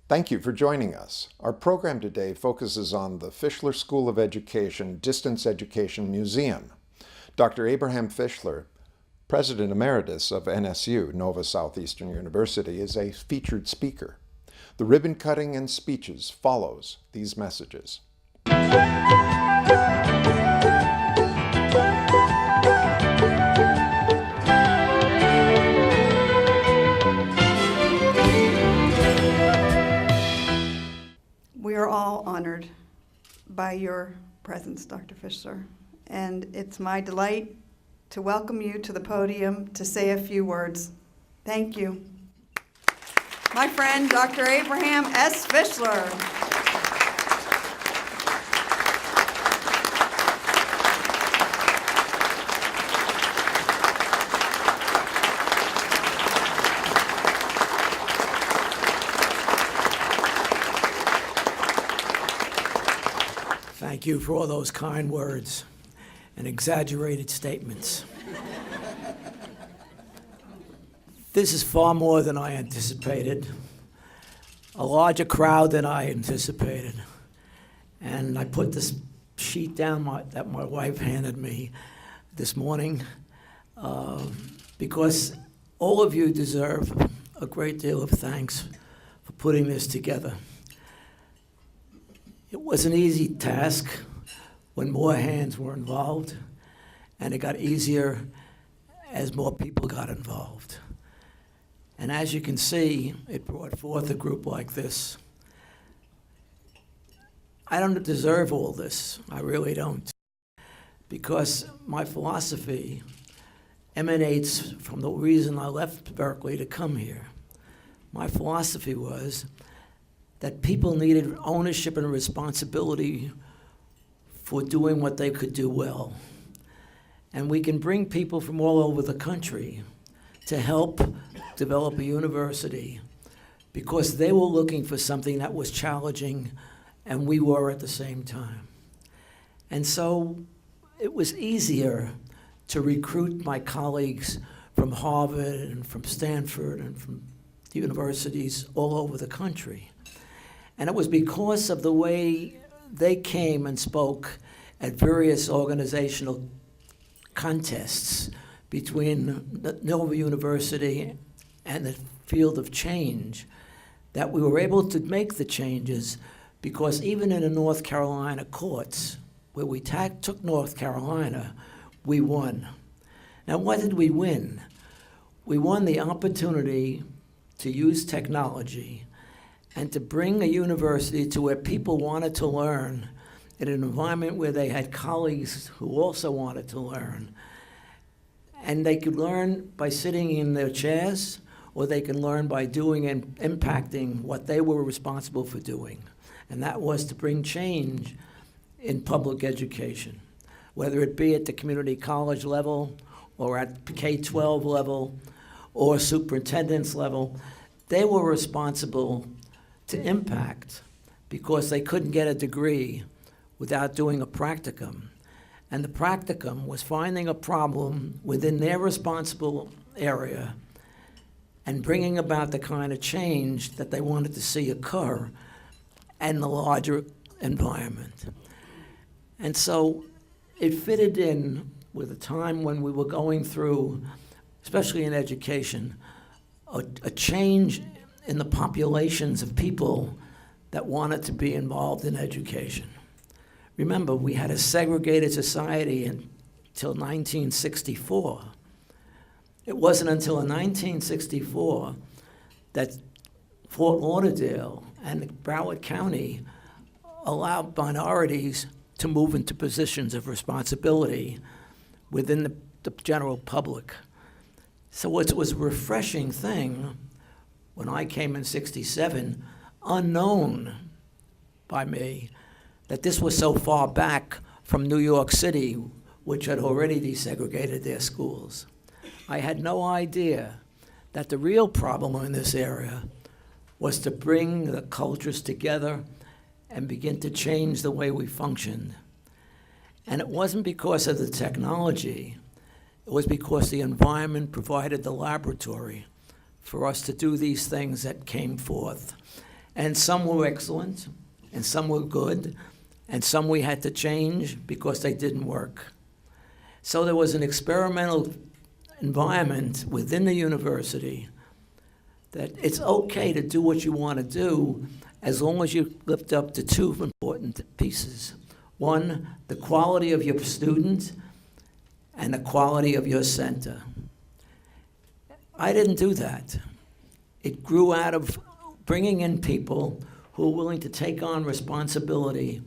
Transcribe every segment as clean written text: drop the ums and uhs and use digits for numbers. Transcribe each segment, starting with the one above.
Thank you for joining us. Our program today focuses on the Fischler School of Education Distance Education Museum. Dr. Abraham Fischler, President Emeritus of NSU, Nova Southeastern University, is a featured speaker. The ribbon cutting and speeches follows these messages. We are all honored by your presence, Dr. Fischler, and it's my delight to welcome you to the podium to say a few words. Thank you. My friend, Dr. Abraham S. Fischler. Thank you for all those kind words and exaggerated statements. This is far more than I anticipated, a larger crowd than I anticipated. And I put this sheet down that my wife handed me this morning because all of you deserve a great deal of thanks for putting this together. It was an easy task when more hands were involved, and it got easier as more people got involved. And as you can see, it brought forth a group like this. I don't deserve all this, I really don't, because my philosophy emanates from the reason I left Berkeley to come here. My philosophy was that people needed ownership and responsibility for doing what they could do well. And we can bring people from all over the country to help develop a university because they were looking for something that was challenging and we were at the same time. And so it was easier to recruit my colleagues from Harvard and from Stanford and from universities all over the country. And it was because of the way they came and spoke at various organizational contests between Nova University and the field of change that we were able to make the changes, because even in the North Carolina courts, where we took North Carolina, we won. Now, what did we win? We won the opportunity to use technology and to bring a university to where people wanted to learn in an environment where they had colleagues who also wanted to learn. And they could learn by sitting in their chairs, or they can learn by doing and impacting what they were responsible for doing. And that was to bring change in public education, whether it be at the community college level or at K-12 level or superintendent's level. They were responsible to impact because they couldn't get a degree without doing a practicum. And the practicum was finding a problem within their responsible area and bringing about the kind of change that they wanted to see occur in the larger environment. And so it fitted in with a time when we were going through, especially in education, a change in the populations of people that wanted to be involved in education. Remember, we had a segregated society until 1964. It wasn't until 1964 that Fort Lauderdale and Broward County allowed minorities to move into positions of responsibility within the general public. So it was a refreshing thing when I came in '67, unknown by me, that this was so far back from New York City, which had already desegregated their schools. I had no idea that the real problem in this area was to bring the cultures together and begin to change the way we functioned. And it wasn't because of the technology, it was because the environment provided the laboratory for us to do these things that came forth. And some were excellent, and some were good, and some we had to change because they didn't work. So there was an experimental environment within the university that it's okay to do what you want to do as long as you lift up to two important pieces. One, the quality of your student and the quality of your center. I didn't do that. It grew out of bringing in people who are willing to take on responsibility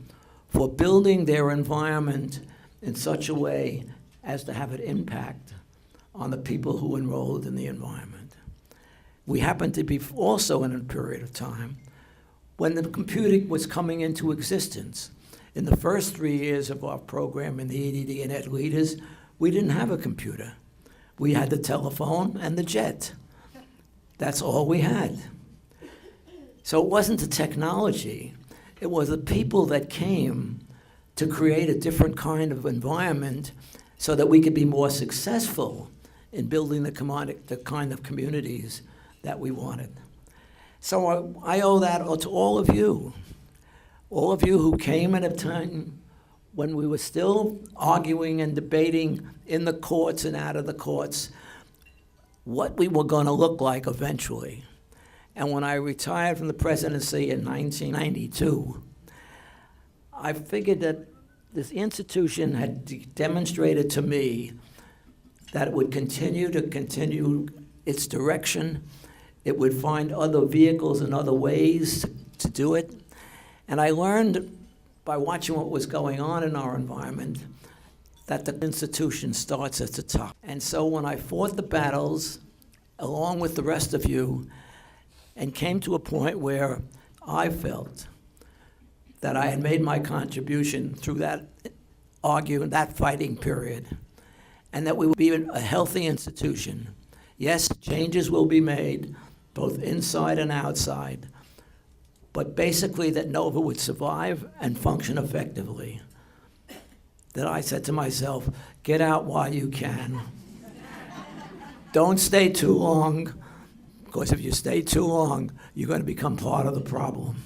for building their environment in such a way as to have an impact on the people who enrolled in the environment. We happened to be also in a period of time when the computing was coming into existence. In the first 3 years of our program in the Ed.D and Ed leaders, we didn't have a computer. We had the telephone and the jet. That's all we had. So it wasn't the technology, it was the people that came to create a different kind of environment so that we could be more successful in building the kind of communities that we wanted. So I owe that to all of you who came at a time when we were still arguing and debating in the courts and out of the courts what we were going to look like eventually. And when I retired from the presidency in 1992, I figured that this institution had demonstrated to me that it would continue its direction. It would find other vehicles and other ways to do it. And I learned by watching what was going on in our environment that the institution starts at the top. And so when I fought the battles, along with the rest of you, and came to a point where I felt that I had made my contribution through that argument, that fighting period, and that we would be a healthy institution. Yes, changes will be made, both inside and outside, but basically that Nova would survive and function effectively. That I said to myself, get out while you can. Don't stay too long, because if you stay too long, you're going to become part of the problem,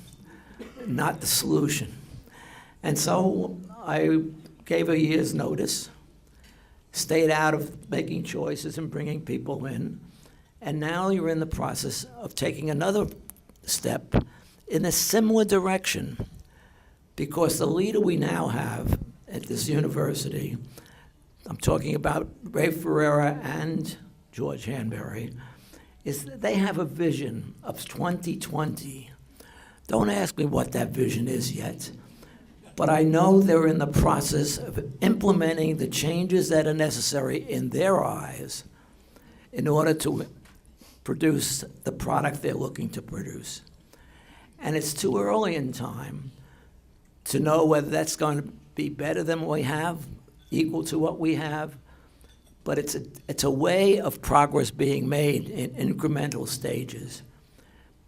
not the solution. And so I gave a year's notice, stayed out of making choices and bringing people in, and now you're in the process of taking another step in a similar direction, because the leader we now have at this university, I'm talking about Ray Ferreira and George Hanbury, is that they have a vision of 2020. Don't ask me what that vision is yet, but I know they're in the process of implementing the changes that are necessary in their eyes in order to produce the product they're looking to produce. And it's too early in time to know whether that's going to be better than what we have, equal to what we have, but it's a way of progress being made in incremental stages.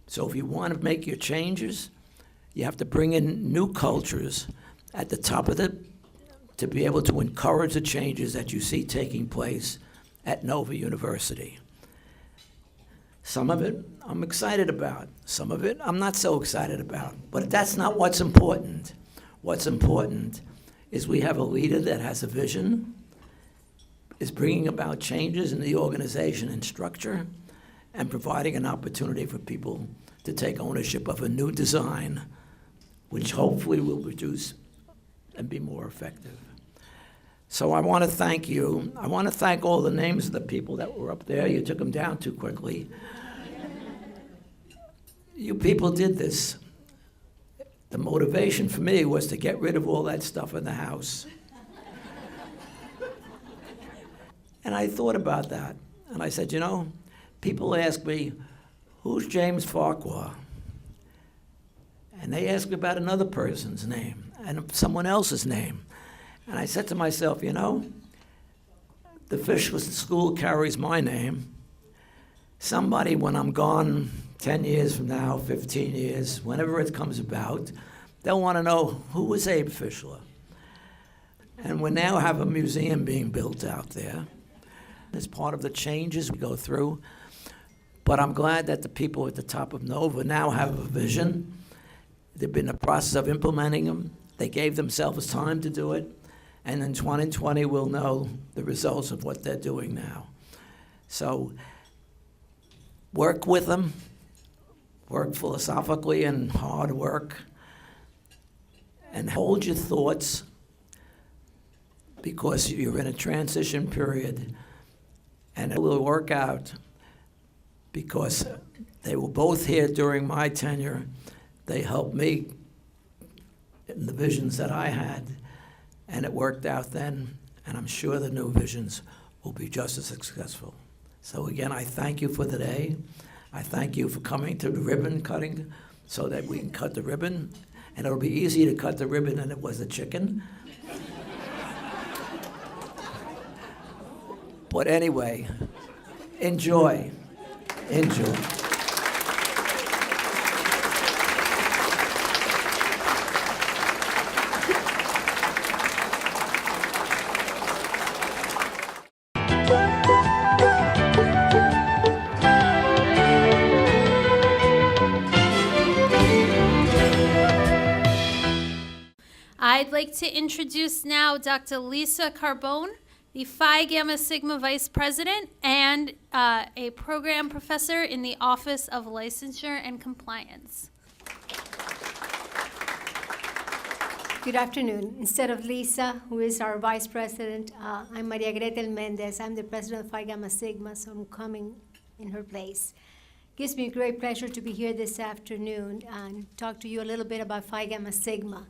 So if you want to make your changes, you have to bring in new cultures at the top of to be able to encourage the changes that you see taking place at Nova University. Some of it I'm excited about, some of it I'm not so excited about, but that's not what's important. What's important is we have a leader that has a vision, is bringing about changes in the organization and structure, and providing an opportunity for people to take ownership of a new design, which hopefully will produce and be more effective. So I want to thank you. I want to thank all the names of the people that were up there. You took them down too quickly. You people did this. The motivation for me was to get rid of all that stuff in the house. And I thought about that, and I said, you know, people ask me, who's James Farquhar? And they ask me about another person's name and someone else's name. And I said to myself, you know, The Fischler School carries my name. Somebody, when I'm gone 10 years from now, 15 years, whenever it comes about, they'll want to know who was Abe Fischler. And we now have a museum being built out there. It's part of the changes we go through. But I'm glad that the people at the top of NOVA now have a vision. They've been in the process of implementing them. They gave themselves time to do it. And in 2020, we'll know the results of what they're doing now. So work with them, work philosophically and hard work, and hold your thoughts, because you're in a transition period, and it will work out, because they were both here during my tenure. They helped me in the visions that I had, and it worked out then, and I'm sure the new visions will be just as successful. So again, I thank you for today. I thank you for coming to the ribbon cutting so that we can cut the ribbon, and it'll be easier to cut the ribbon than it was the chicken. But anyway, enjoy. Enjoy. I'd like to introduce now Dr. Lisa Carbone, the Phi Gamma Sigma Vice President and a program professor in the Office of Licensure and Compliance. Good afternoon. Instead of Lisa, who is our Vice President, I'm Maria Gretel Mendez. I'm the President of Phi Gamma Sigma, so I'm coming in her place. Gives me great pleasure to be here this afternoon and talk to you a little bit about Phi Gamma Sigma.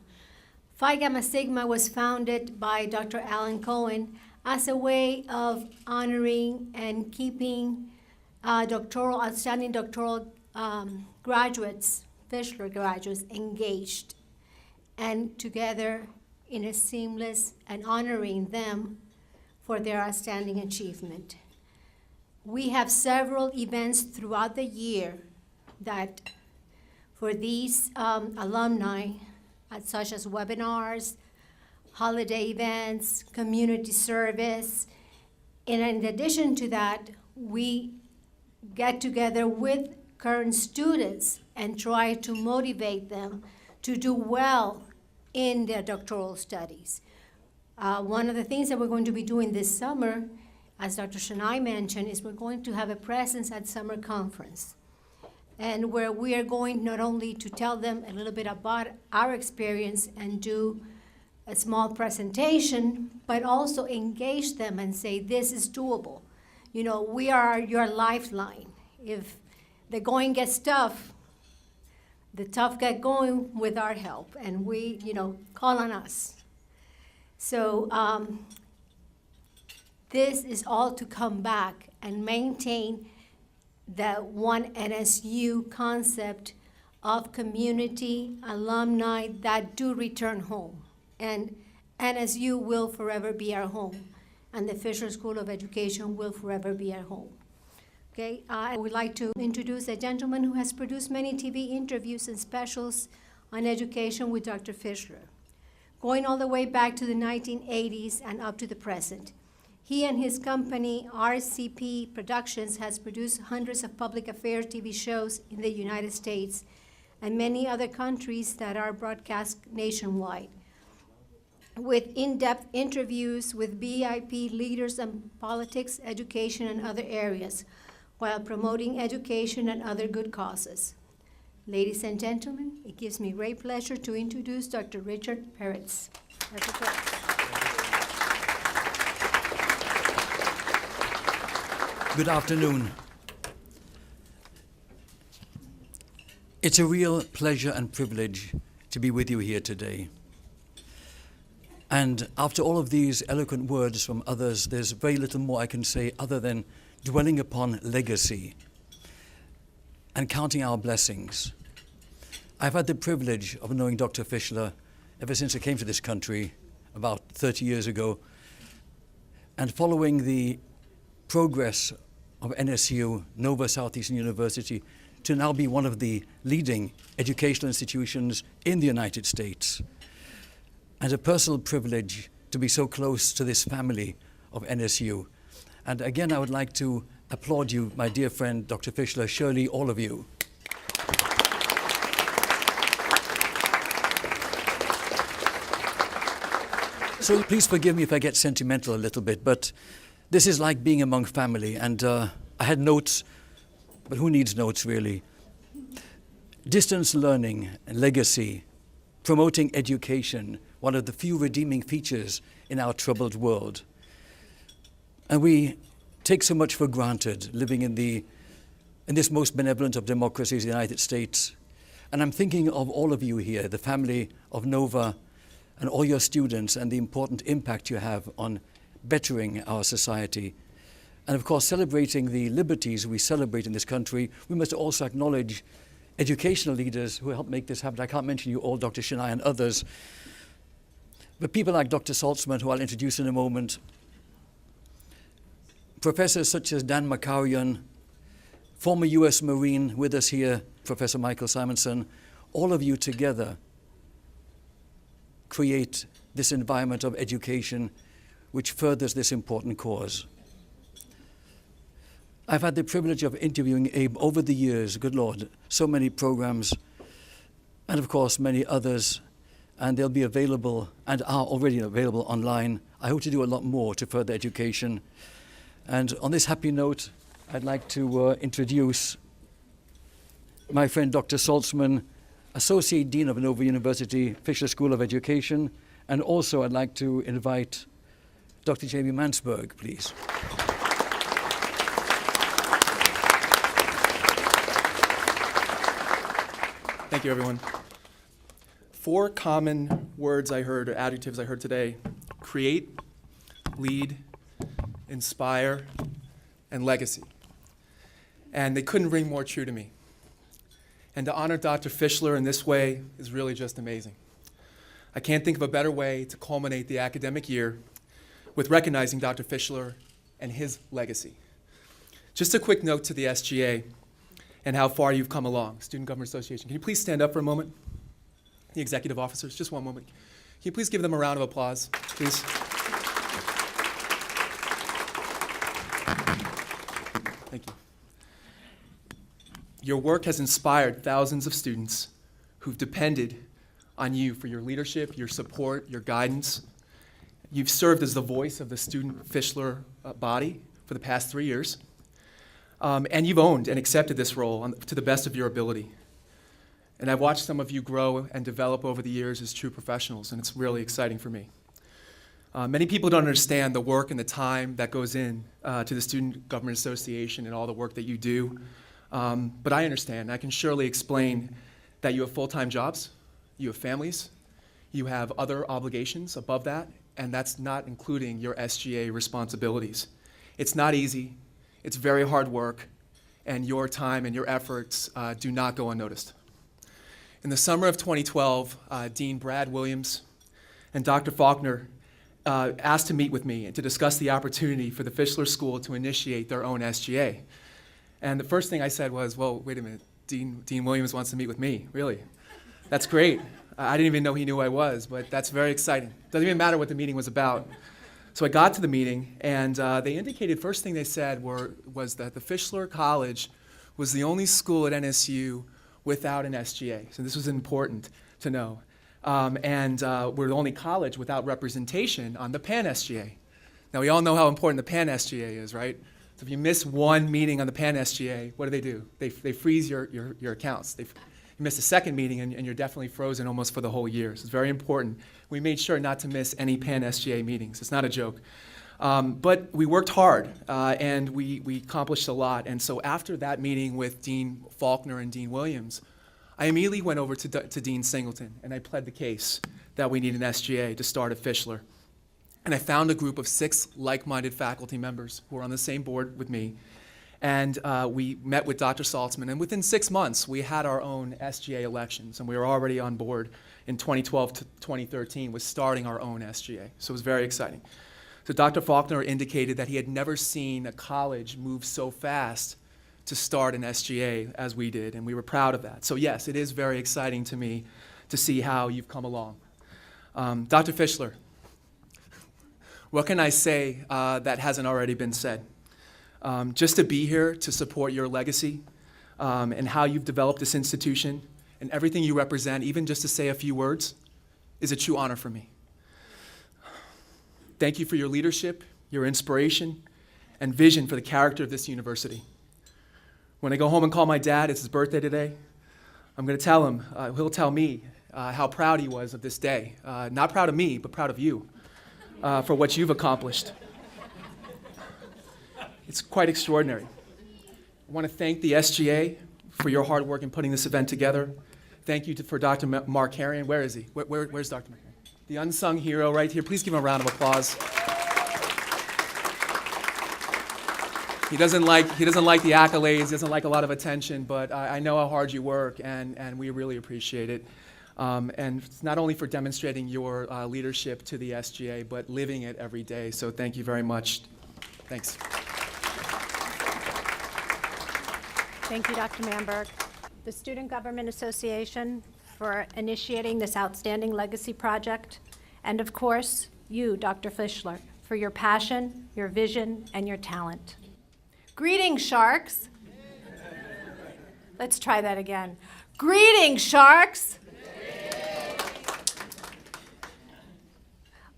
Phi Gamma Sigma was founded by Dr. Alan Cohen as a way of honoring and keeping outstanding doctoral graduates, Fischler graduates, engaged and together in a seamless and honoring them for their outstanding achievement. We have several events throughout the year that for these alumni, such as webinars, holiday events, community service. And in addition to that, we get together with current students and try to motivate them to do well in their doctoral studies. One of the things that we're going to be doing this summer, as Dr. Chenail mentioned, is we're going to have a presence at summer conference, and where we are going not only to tell them a little bit about our experience and do a small presentation, but also engage them and say, this is doable. You know, we are your lifeline. If the going gets tough, the tough get going with our help, and we, call on us. So this is all to come back and maintain that one NSU concept of community alumni that do return home. And NSU will forever be our home, and the Fischler School of Education will forever be our home. Okay, I would like to introduce a gentleman who has produced many TV interviews and specials on education with Dr. Fischler, going all the way back to the 1980s and up to the present. He and his company, RCP Productions, has produced hundreds of public affairs TV shows in the United States and many other countries that are broadcast nationwide, with in-depth interviews with VIP leaders in politics, education, and other areas, while promoting education and other good causes. Ladies and gentlemen, it gives me great pleasure to introduce Dr. Richard Peritz. Dr. Peritz. Good afternoon. It's a real pleasure and privilege to be with you here today. And after all of these eloquent words from others, there's very little more I can say other than dwelling upon legacy and counting our blessings. I've had the privilege of knowing Dr. Fischler ever since I came to this country about 30 years ago. And following the progress of NSU, Nova Southeastern University, to now be one of the leading educational institutions in the United States. And a personal privilege to be so close to this family of NSU. And again, I would like to applaud you, my dear friend, Dr. Fischler, Shirley, all of you. So please forgive me if I get sentimental a little bit, but this is like being among family, and I had notes, but who needs notes really? Distance learning, legacy, promoting education, one of the few redeeming features in our troubled world. And we take so much for granted living in this most benevolent of democracies, the United States. And I'm thinking of all of you here, the family of Nova, and all your students, and the important impact you have on bettering our society. And of course, celebrating the liberties we celebrate in this country, we must also acknowledge educational leaders who helped make this happen. I can't mention you all, Dr. Chenail and others, but people like Dr. Saltzman, who I'll introduce in a moment, professors such as Dan Markarian, former US Marine with us here, Professor Michael Simonson, all of you together create this environment of education which furthers this important cause. I've had the privilege of interviewing Abe over the years, good Lord, so many programs, and of course many others, and they'll be available and are already available online. I hope to do a lot more to further education. And on this happy note, I'd like to introduce my friend Dr. Saltzman, Associate Dean of Nova University, Fischler School of Education, and also I'd like to invite Dr. Jamie Manburg, please. Thank you, everyone. 4 common words I heard, or adjectives I heard today: create, lead, inspire, and legacy. And they couldn't ring more true to me. And to honor Dr. Fischler in this way is really just amazing. I can't think of a better way to culminate the academic year with recognizing Dr. Fischler and his legacy. Just a quick note to the SGA and how far you've come along. Student Government Association, can you please stand up for a moment? The executive officers, just one moment. Can you please give them a round of applause, please? Thank you. Your work has inspired thousands of students who've depended on you for your leadership, your support, your guidance. You've served as the voice of the student Fischler body for the past 3 years. And you've owned and accepted this role to the best of your ability. And I've watched some of you grow and develop over the years as true professionals, and it's really exciting for me. Many people don't understand the work and the time that goes in to the Student Government Association and all the work that you do. But I understand. I can surely explain that you have full-time jobs, you have families, you have other obligations above that, and that's not including your SGA responsibilities. It's not easy. It's very hard work, and your time and your efforts do not go unnoticed. In the summer of 2012, Dean Brad Williams and Dr. Faulkner asked to meet with me and to discuss the opportunity for the Fischler School to initiate their own SGA. And the first thing I said was, well, wait a minute, Dean Williams wants to meet with me, really? That's great. I didn't even know he knew who I was, but that's very exciting. Doesn't even matter what the meeting was about. So I got to the meeting, and they indicated, first thing they said was that the Fischler College was the only school at NSU without an SGA. So this was important to know. And we're the only college without representation on the PAN-SGA. Now, we all know how important the PAN-SGA is, right? So if you miss one meeting on the PAN-SGA, what do? They freeze your accounts. You miss a second meeting, and you're definitely frozen almost for the whole year. So it's very important. We made sure not to miss any PAN-SGA meetings. It's not a joke. But we worked hard, and we accomplished a lot. And so after that meeting with Dean Faulkner and Dean Williams, I immediately went over to Dean Singleton, and I pled the case that we need an SGA to start at Fischler. And I found a group of 6 like-minded faculty members who were on the same board with me. And we met with Dr. Saltzman, and within 6 months, we had our own SGA elections, and we were already on board in 2012 to 2013 with starting our own SGA. So it was very exciting. So Dr. Faulkner indicated that he had never seen a college move so fast to start an SGA as we did, and we were proud of that. So yes, it is very exciting to me to see how you've come along. Dr. Fischler, what can I say that hasn't already been said? Just to be here to support your legacy and how you've developed this institution and everything you represent, even just to say a few words, is a true honor for me. Thank you for your leadership, your inspiration, and vision for the character of this university. When I go home and call my dad, it's his birthday today, I'm going to tell him, he'll tell me how proud he was of this day. Not proud of me, but proud of you for what you've accomplished. It's quite extraordinary. I want to thank the SGA for your hard work in putting this event together. Thank you for Dr. Markarian. Where is he? Where's Dr. Markarian? The unsung hero right here. Please give him a round of applause. He doesn't like the accolades, doesn't like a lot of attention, but I know how hard you work, and we really appreciate it. And it's not only for demonstrating your leadership to the SGA, but living it every day. So thank you very much. Thanks. Thank you, Dr. Manburg. The Student Government Association for initiating this outstanding legacy project, and of course, you, Dr. Fischler, for your passion, your vision, and your talent. Greetings, sharks. Let's try that again. Greetings, sharks.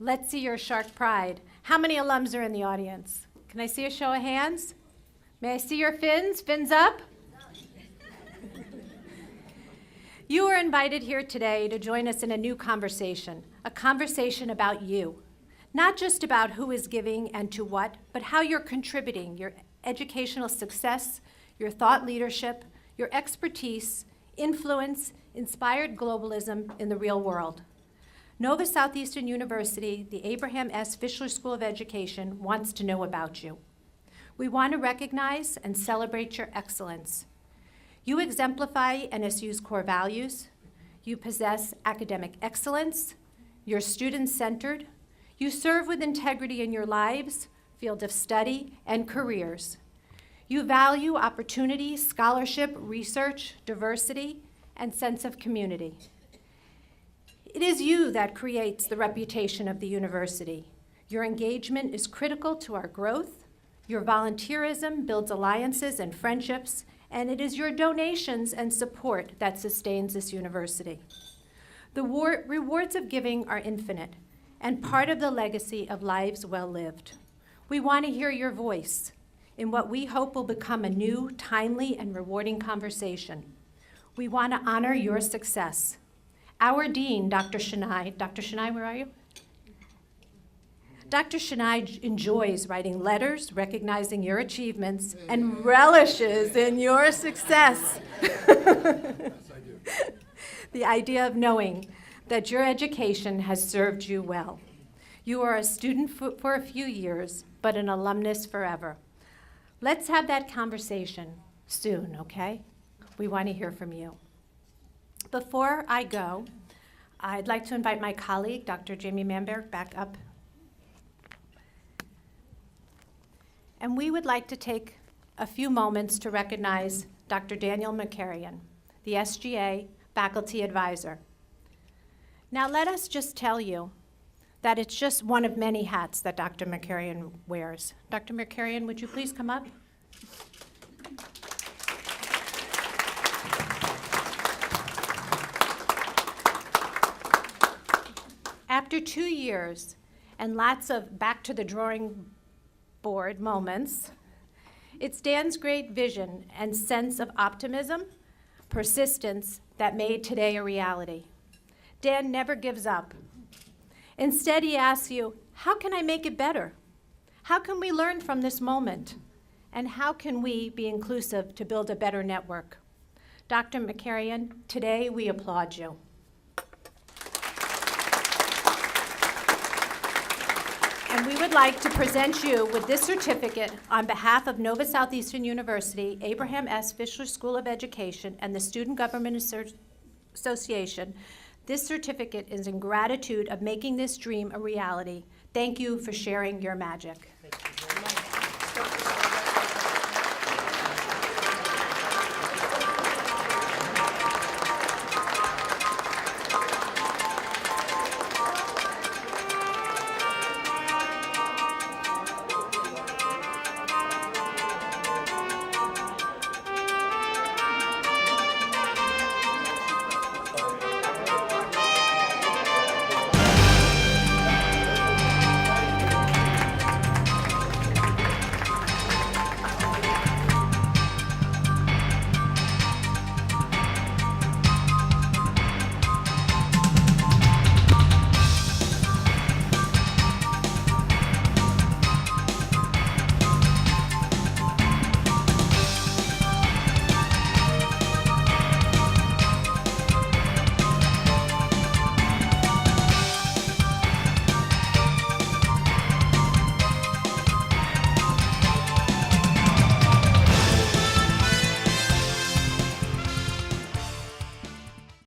Let's see your shark pride. How many alums are in the audience? Can I see a show of hands? May I see your fins? Fins up? You are invited here today to join us in a new conversation, a conversation about you. Not just about who is giving and to what, but how you're contributing your educational success, your thought leadership, your expertise, influence, inspired globalism in the real world. Nova Southeastern University, the Abraham S. Fischler School of Education, wants to know about you. We want to recognize and celebrate your excellence. You exemplify NSU's core values. You possess academic excellence. You're student-centered. You serve with integrity in your lives, field of study, and careers. You value opportunity, scholarship, research, diversity, and sense of community. It is you that creates the reputation of the university. Your engagement is critical to our growth. Your volunteerism builds alliances and friendships, and it is your donations and support that sustains this university. The rewards of giving are infinite and part of the legacy of lives well lived. We want to hear your voice in what we hope will become a new, timely, and rewarding conversation. We want to honor your success. Our dean, Dr. Chenail, Dr. Chenail, where are you? Dr. Chenail enjoys writing letters, recognizing your achievements, and relishes in your success. Yes, I do. The idea of knowing that your education has served you well. You are a student for a few years, but an alumnus forever. Let's have that conversation soon, okay? We want to hear from you. Before I go, I'd like to invite my colleague, Dr. Jamie Manburg, back up. And we would like to take a few moments to recognize Dr. Daniel Markarian, the SGA faculty advisor. Now let us just tell you that it's just one of many hats that Dr. Markarian wears. Dr. Markarian, would you please come up? After 2 years and lots of back to the drawing board moments, it's Dan's great vision and sense of optimism, persistence that made today a reality. Dan never gives up. Instead, he asks you, how can I make it better? How can we learn from this moment? And how can we be inclusive to build a better network? Dr. Markarian, today we applaud you. And we would like to present you with this certificate on behalf of Nova Southeastern University, Abraham S. Fischler School of Education, and the Student Government Association. This certificate is in gratitude of making this dream a reality. Thank you for sharing your magic.